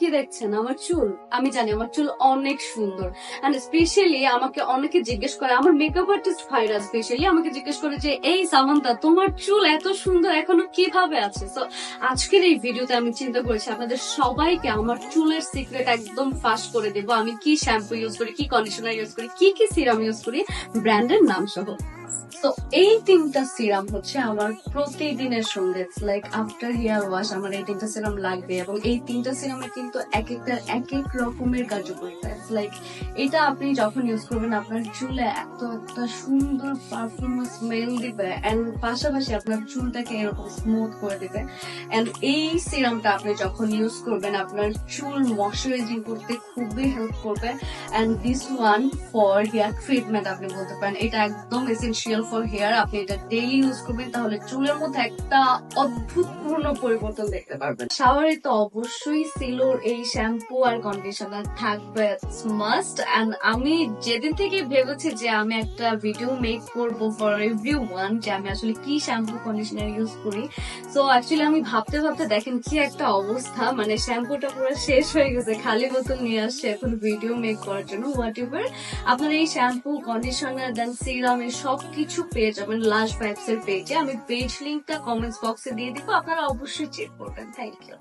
কি দেখছেন? আমার চুল? আমি জানি আমার চুল অনেক সুন্দর। এন্ড স্পেশালি আমাকে অনেকে জিজ্ঞেস করে, আমার মেকআপ আর্টিস্ট ভাইরা স্পেশালি আমাকে জিজ্ঞেস করে যে, এই সামান্তা তোমার চুল এত সুন্দর এখনো কিভাবে আছে? সো আজকের এই ভিডিওতে আমি চিন্তা করেছি আপনাদের সবাইকে আমার চুলের সিক্রেট একদম ফাঁস করে দেব। আমি কি শ্যাম্পু ইউজ করি, কি কন্ডিশনার ইউজ করি, কি কি সিরাম ইউজ করি, ব্র্যান্ডের নাম সহ। তো এই তিনটা সিরাম হচ্ছে আমার প্রতিদিনের সঙ্গে, লাইক আফটার হেয়ার ওয়াশ আমার এই তিনটা সিরাম লাগবে, এবং এই তিনটা সিরামে কিন্তু এক একটা এক এক রকমের কার্যকারিতা। লাইক এটা আপনি যখন ইউজ করবেন আপনার চুলে এত একটা সুন্দর পারফিউমার স্মেল দিবে, এন্ড পাশাপাশি আপনার চুলটাকে এরকম স্মুথ করে দিবে। এন্ড এই সিরামটা আপনি যখন ইউজ করবেন আপনার চুল ময়শ্চারাইজিং করতে খুবই হেল্প করবে। And this one for hair treatment আপনি বলতে পারেন, এটা একদম এসেনশিয়াল ফর হেয়ার। আপনি এটা ডেইলি ইউজ করবেন তাহলে চুলের মধ্যে একটা অদ্ভুতপূর্ণ পরিবর্তন দেখতে পারবেন। শাওয়ারে তো অবশ্যই সিলোর এই শ্যাম্পু আর কন্ডিশনার থাকবে, মাস্ট। এন্ড আমি যেদিন থেকে ভেবেছি যে আমি একটা ভিডিও মেক করবো ফর এভরিওয়ান যে আমি আসলে কি শ্যাম্পু কন্ডিশনার ইউজ করি, সো অ্যাকচুয়ালি আমি ভাবতে ভাবতে দেখেন কি একটা অবস্থা, মানে শ্যাম্পুটা পুরো শেষ হয়ে গেছে, খালি বোতল নিয়ে আসছে এখন ভিডিও মেক করার জন্য। হোয়াট এভার, আপনারা এই শ্যাম্পু কন্ডিশনার দেন সিরাম এর সবকিছু পেয়ে যাবেন লাস্ট ভাইবস এর পেজে। আমি পেজ লিঙ্কটা কমেন্টস বক্সে দিয়ে দিব, আপনারা অবশ্যই চেক করবেন। Thank you.